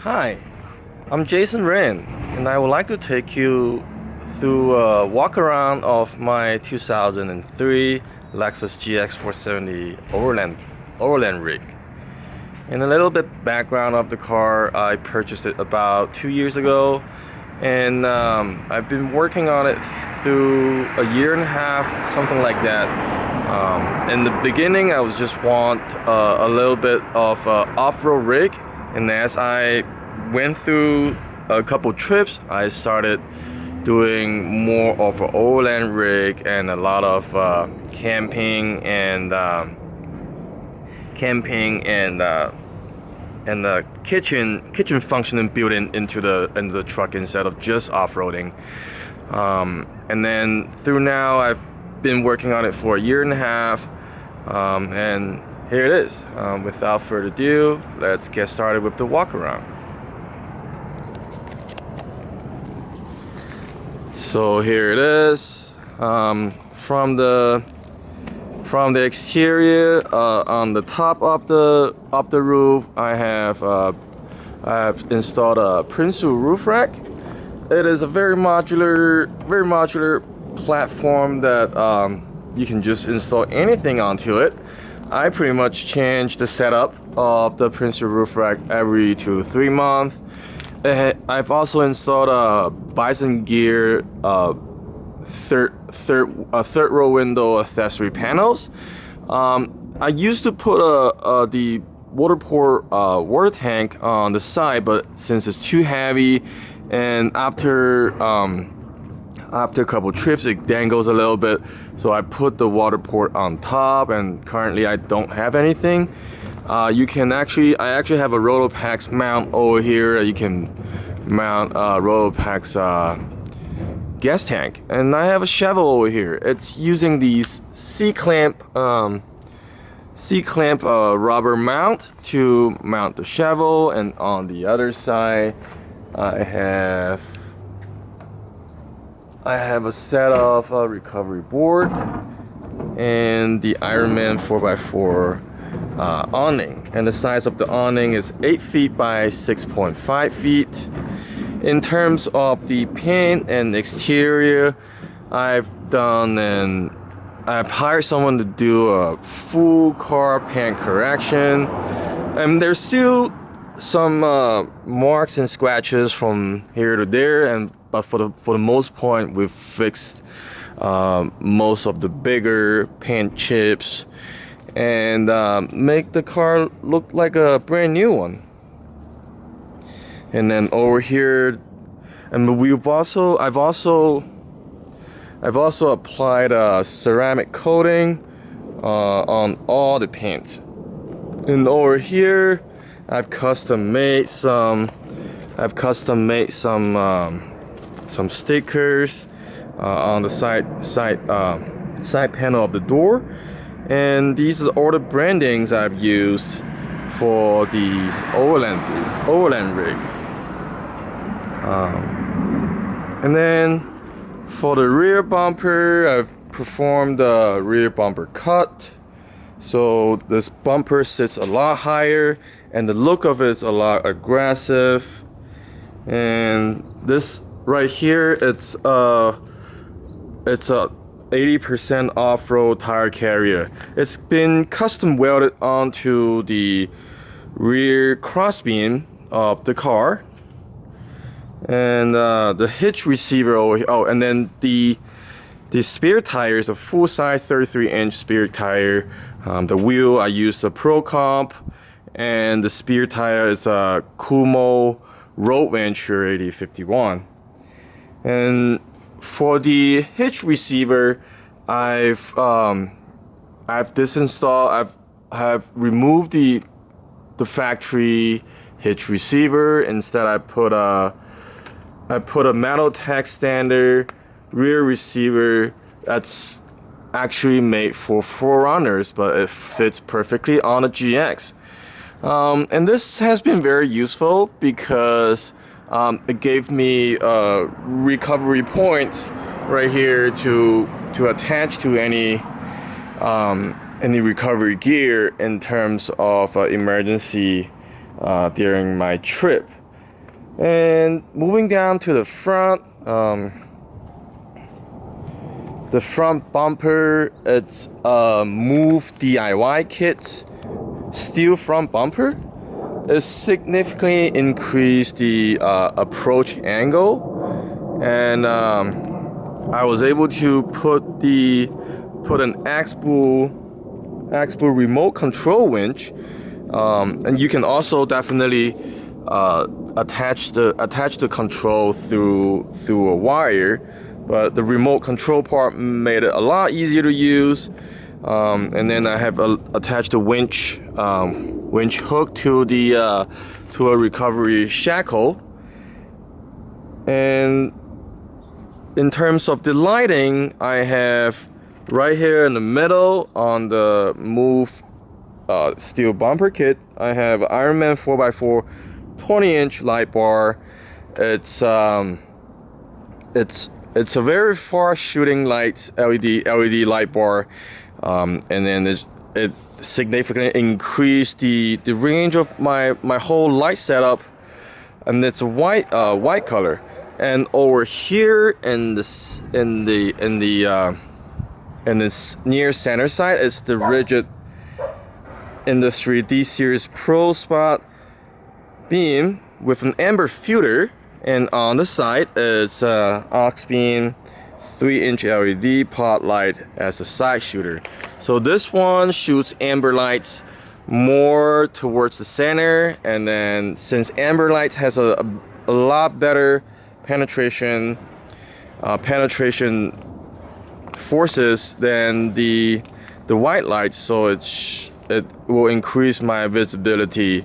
Hi, I'm Jason Ren, and I would like to take you through a walk around of my 2003 Lexus GX470 Overland rig. And a little bit background of the car: I purchased it about 2 years ago, and I've been working on it through a year and a half, something like that. In the beginning, I was just want a little bit of off-road rig, and as I went through a couple trips, I started doing more of an overland rig and a lot of camping and the kitchen functioning built into the truck instead of just off-roading. And then through now, I've been working on it for a year and a half, and here it is. Without further ado, let's get started with the walk around. So here it is. From the exterior, on the top of the roof, I have installed a Prinsu roof rack. It is a very modular platform that you can just install anything onto it. I pretty much change the setup of the Prinsu roof rack every 2 to 3 months. I've also installed a Bison Gear third row window accessory panels. I used to put the water tank on the side, but since it's too heavy, and after a couple trips it dangles a little bit, so I put the water port on top, and currently I don't have anything. I actually have a Rotopax mount over here. You can mount Rotopax gas tank, and I have a shovel over here. It's using these C-clamp rubber mount to mount the shovel, and on the other side I have a set of recovery board and the Ironman 4x4 awning, and the size of the awning is 8 feet by 6.5 feet. In terms of the paint and exterior, I've hired someone to do a full car paint correction, and there's still some marks and scratches from here to there, but for the most part, we've fixed most of the bigger paint chips and make the car look like a brand new one. And then over here, and I've also applied a ceramic coating on all the paint. And over here, I've custom made some stickers on the side panel of the door, and these are all the brandings I've used for these Overland rig. And then for the rear bumper, I've performed a rear bumper cut, so this bumper sits a lot higher and the look of it is a lot aggressive. And this right here, it's a 80% off-road tire carrier. It's been custom welded onto the rear crossbeam of the car, and the hitch receiver over here. Oh, and then the spare tire is a full-size 33-inch spare tire. The wheel, I used a Pro Comp, and the spare tire is a Kumo Road Venture 8051. And for the hitch receiver, I've removed the factory hitch receiver. Instead, I put a Metaltech standard rear receiver that's actually made for 4Runners, but it fits perfectly on a GX. And this has been very useful because it gave me a recovery point right here to attach to any recovery gear in terms of emergency during my trip. And moving down to the front bumper, it's a Move DIY kit steel front bumper. It significantly increased the approach angle, and I was able to put an X-Bull remote control winch, and you can also definitely attach the control through a wire, but the remote control part made it a lot easier to use. And then I have attached a winch hook to a recovery shackle. And in terms of the lighting, I have right here in the middle on the Move steel bumper kit, I have Ironman 4x4 20-inch light bar. It's a very far shooting light LED light bar, and then it significantly increased the range of my whole light setup, and it's a white color. And over here in this near center side is the Rigid Industry D Series Pro Spot beam with an amber filter, and on the side is aux beam 3-inch LED pot light as a side shooter. So this one shoots amber lights more towards the center, and then since amber lights has a lot better penetration forces than the white lights, so it will increase my visibility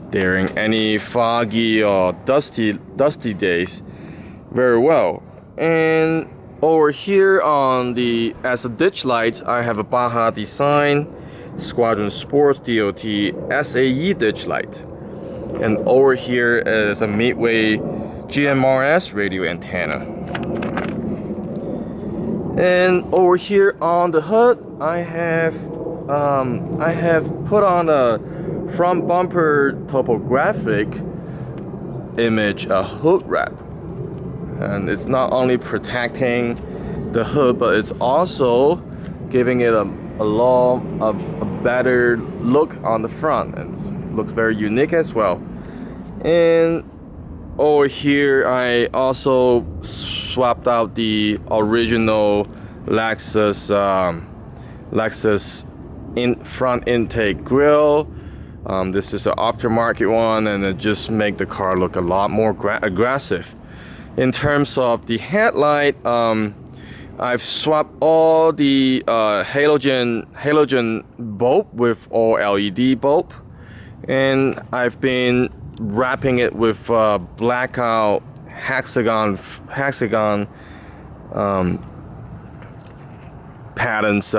during any foggy or dusty days very well. And over here as a ditch lights, I have a Baja Design Squadron Sports DOT SAE ditch light, and over here is a Midway GMRS radio antenna. And over here on the hood, I have put on a front bumper topographic image, a hood wrap, and it's not only protecting the hood, but it's also giving it a better look on the front, and it looks very unique as well. And over here, I also swapped out the original Lexus front intake grille. This is an aftermarket one, and it just makes the car look a lot more aggressive. In terms of the headlight, I've swapped all the halogen bulb with all LED bulb, and I've been wrapping it with blackout hexagon patterns,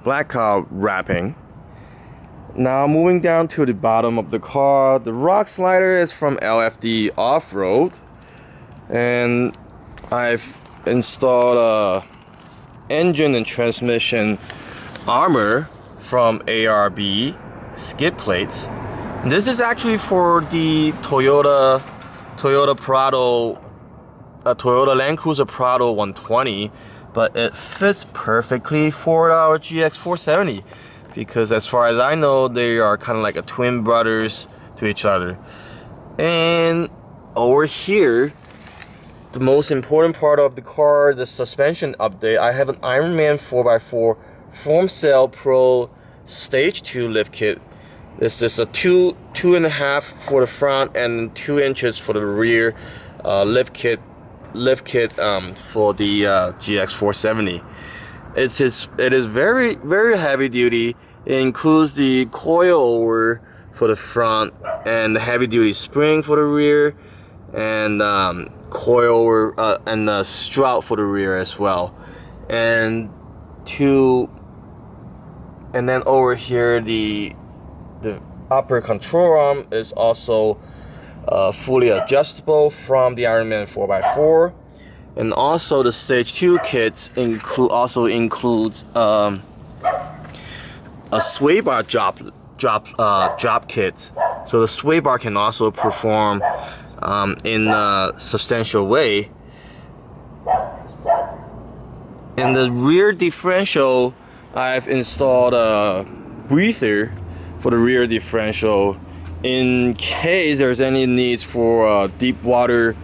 blackout wrapping. Now moving down to the bottom of the car, the rock slider is from LFD Off-Road, and I've installed a engine and transmission armor from ARB skid plates. This is actually for the Toyota Land Cruiser Prado 120, but it fits perfectly for our GX470, because as far as I know, they are kind of like a twin brothers to each other. And over here, the most important part of the car, the suspension update, I have an Ironman 4x4 Form Cell Pro Stage 2 lift kit. This is a 2.5 for the front and 2 inches for the rear lift kit for the GX470. It is very, very heavy duty. It includes the coilover for the front and the heavy duty spring for the rear, and coilover and the strut for the rear as well. And then over here, the upper control arm is also fully adjustable from the Ironman 4x4. And also the Stage 2 kits includes a sway bar drop kit. So the sway bar can also perform in a substantial way. In the rear differential, I've installed a breather for the rear differential in case there's any needs for deep water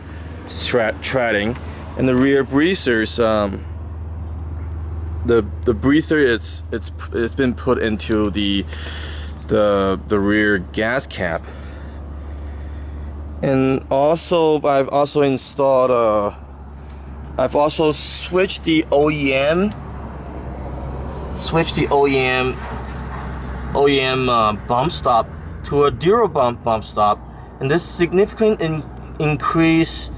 treading. And the rear breathers, the breather it's been put into the rear gas cap. And also I've also installed I've also switched the OEM bump stop to a Durabump bump stop, and this significantly increase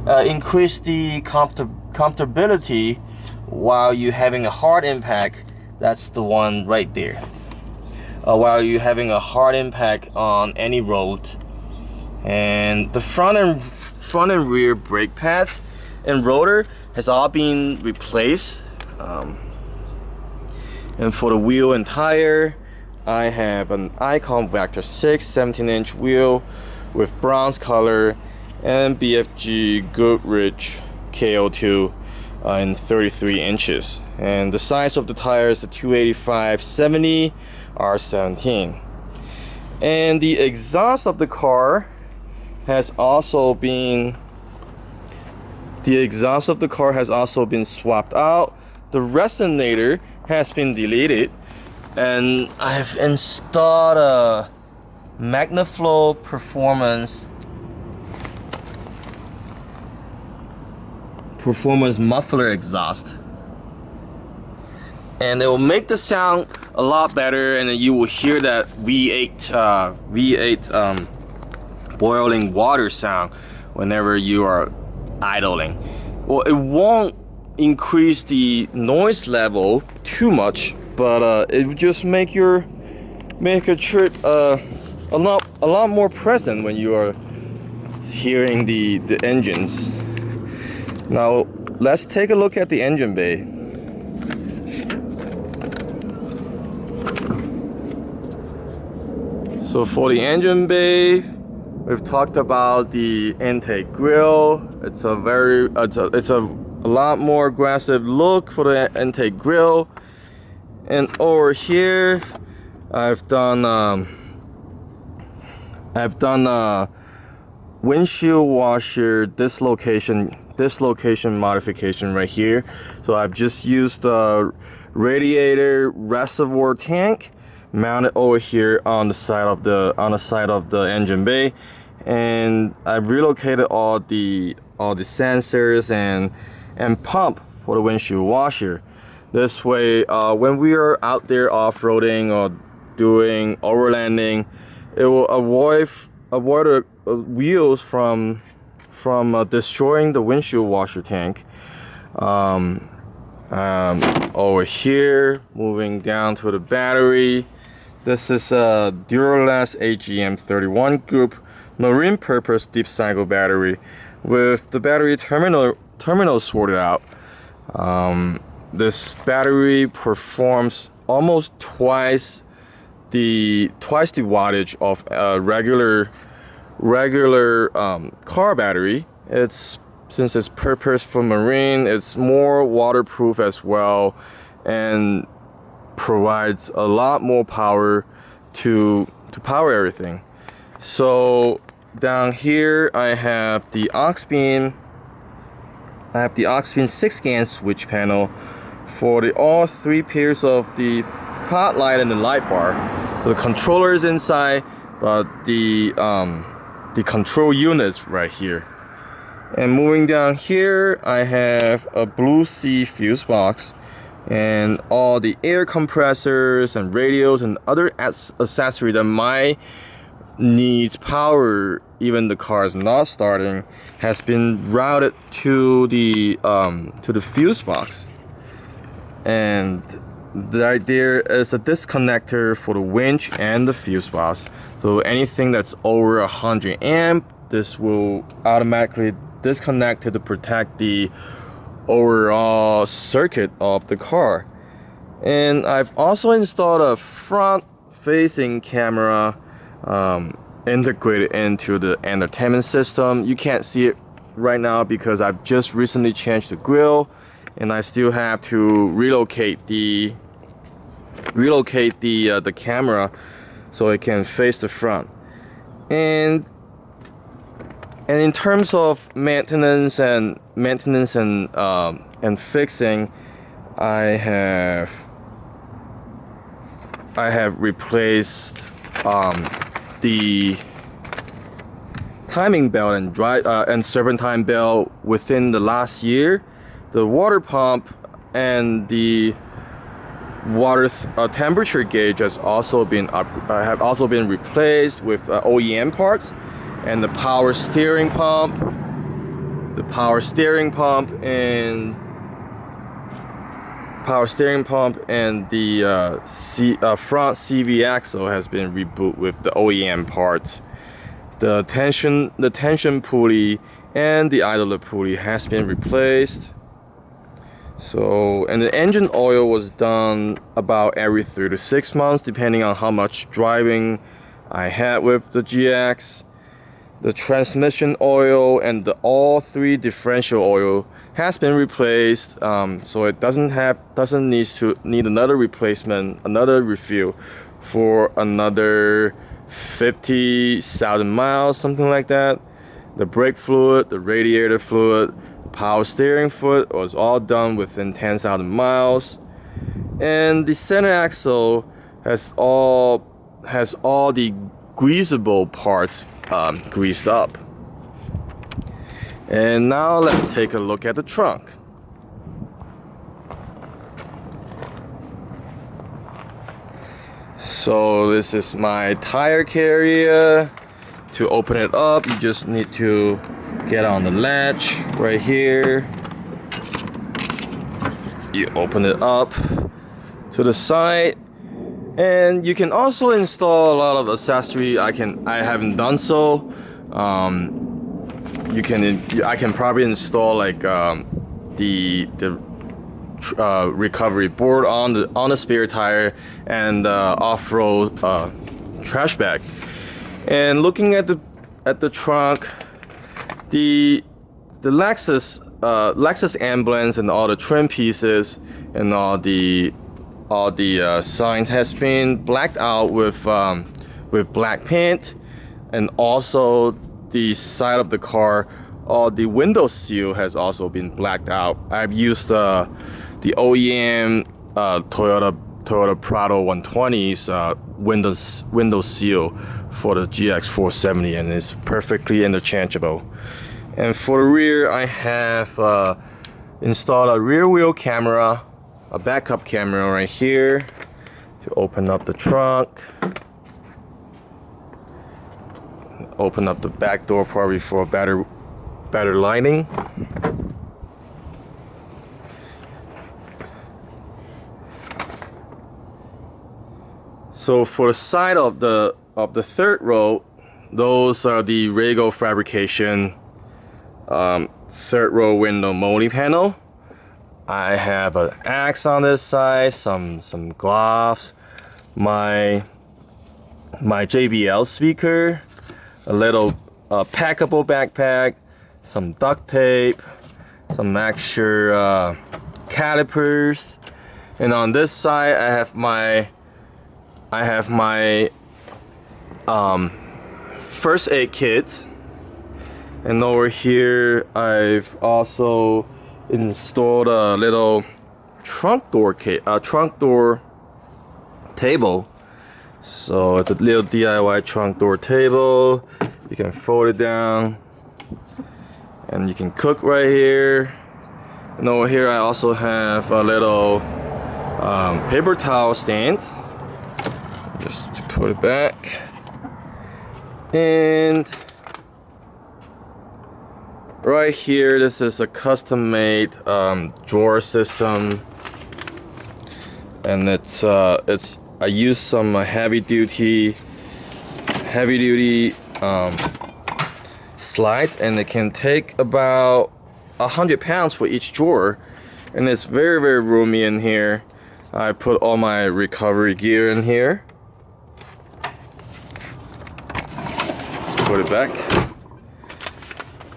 the comfortability while you're having a hard impact. That's the one right there. While you're having a hard impact on any road. And the front and rear brake pads and rotor has all been replaced. And for the wheel and tire, I have an Icon Vector 6 17-inch wheel with bronze color and BFG Goodrich KO2 in 33 inches. And the size of the tire is the 285/70 R17. And the exhaust of the car has also been swapped out. The resonator has been deleted, and I've installed a MagnaFlow performance muffler exhaust, and it will make the sound a lot better, and you will hear that V8 boiling water sound whenever you are idling. Well, it won't increase the noise level too much, but it will just make a trip a lot more present when you are hearing the engines. Now let's take a look at the engine bay. So for the engine bay, we've talked about the intake grille. It's a lot more aggressive look for the intake grille. And over here, I've done windshield washer dislocation modification right here. So I've just used the radiator reservoir tank mounted over here on the side of the engine bay, and I've relocated all the sensors and pump for the windshield washer. This way, when we are out there off-roading or doing overlanding, it will avoid wheels from destroying the windshield washer tank. Over here, moving down to the battery, this is a Duralast AGM31 group marine purpose deep cycle battery with the battery terminal sorted out. This battery performs almost twice the wattage of a regular car battery. Since it's purpose for marine, it's more waterproof as well, and provides a lot more power to power everything. So down here I have the aux beam 6-GaN switch panel for all three pairs of the pot light and the light bar. So the controller is inside, but the control unit's right here. And moving down here, I have a Blue Sea fuse box and all the air compressors and radios and other accessory that might need power even the car is not starting has been routed to the fuse box. And right there is a disconnector for the winch and the fuse box. So anything that's over 100 amp, this will automatically disconnect to protect the overall circuit of the car. And I've also installed a front facing camera integrated into the entertainment system. You can't see it right now because I've just recently changed the grill, and I still have to relocate the camera so it can face the front. And in terms of maintenance and fixing, I have replaced the timing belt and serpentine belt within the last year. The water pump and the water temperature gauge have also been replaced with OEM parts, and the power steering pump and the front CV axle has been rebooted with the OEM parts. The tension pulley and the idler pulley has been replaced. So, and the engine oil was done about every 3 to 6 months, depending on how much driving I had with the GX. The transmission oil and all 3 differential oil has been replaced, so it doesn't need another replacement, another refill for another 50,000 miles, something like that. The brake fluid, the radiator fluid, power steering fluid was all done within 10,000 miles, and the center axle has all the greasable parts greased up. And now let's take a look at the trunk. So this is my tire carrier. To open it up, you just need to get on the latch right here. You open it up to the side, and you can also install a lot of accessory. I haven't done so. I can probably install like the recovery board on the spare tire and off-road trash bag. And looking at the trunk, the Lexus emblems and all the trim pieces and all the signs has been blacked out with black paint, and also the side of the car, all the window seal has also been blacked out. I've used the OEM Toyota Prado 120's window seal for the GX470, and it's perfectly interchangeable. And for the rear, I have installed a rear wheel camera, a backup camera right here to open up the trunk. Open up the back door probably for better lighting. So for the side of the third row, those are the Rego fabrication third row window molding panel. I have an axe on this side, some gloves, my JBL speaker, a little packable backpack, some duct tape, some extra calipers, and on this side I have my first aid kit, and over here I've also installed a little trunk door table. So it's a little DIY trunk door table. You can fold it down and you can cook right here. And over here I also have a little paper towel stand, just to put it back. And right here, this is a custom-made drawer system, and I use some heavy duty slides, and it can take about 100 pounds for each drawer, and it's very roomy in here. I put all my recovery gear in here. put it back.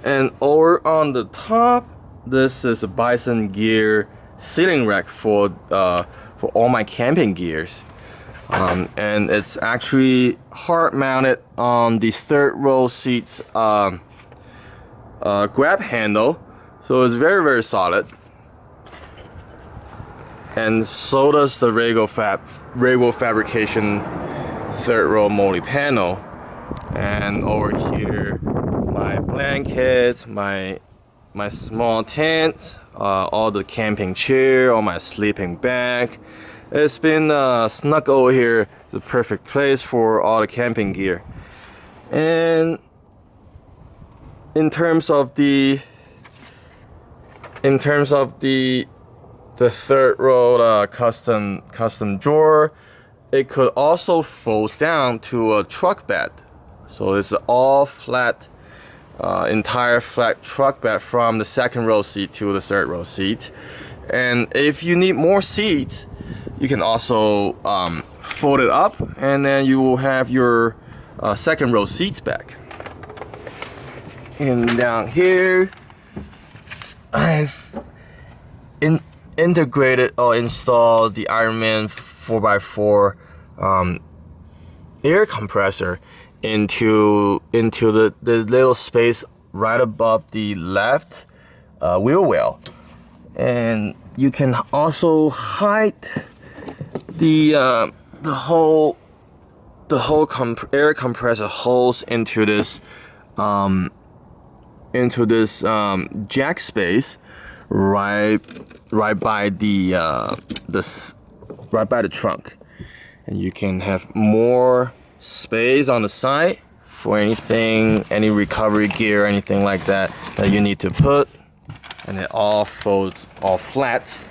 And over on the top, this is a Bison gear ceiling rack for all my camping gears. And it's actually hard mounted on the third row seats grab handle, so it's very solid. And so does the Rego Fabrication third row molded panel. And over here, my blankets, my small tent, all the camping chair, all my sleeping bag. It's been snuck over here, the perfect place for all the camping gear. And in terms of the third row custom drawer, it could also fold down to a truck bed. So it's all flat, entire flat truck bed from the second row seat to the third row seat. And if you need more seats, you can also fold it up, and then you will have your second row seats back. And down here, I've integrated or installed the Ironman 4x4 air compressor into the little space right above the left wheel well. And you can also hide the whole air compressor holes into this jack space right by the trunk, and you can have more space on the side for any recovery gear, anything like that you need to put, and it all folds all flat.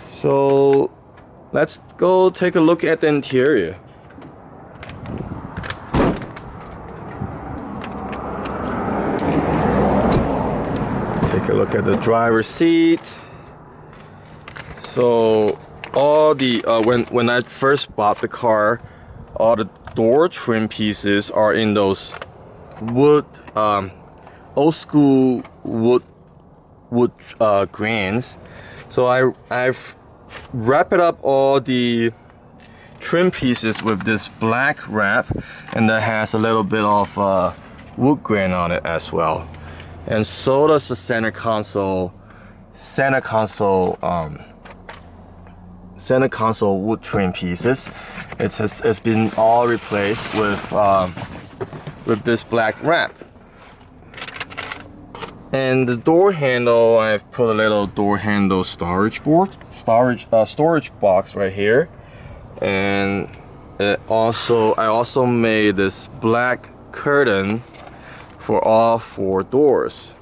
So let's go take a look at the interior. Take a look at the driver's seat. So all the when I first bought the car, all the door trim pieces are in those wood, old school wood grains. So I've wrapped up all the trim pieces with this black wrap, and that has a little bit of wood grain on it as well. And so does the center console wood trim pieces. It's been all replaced with this black wrap. And the door handle, I've put a little door handle storage box right here. And I also made this black curtain for all 4 doors.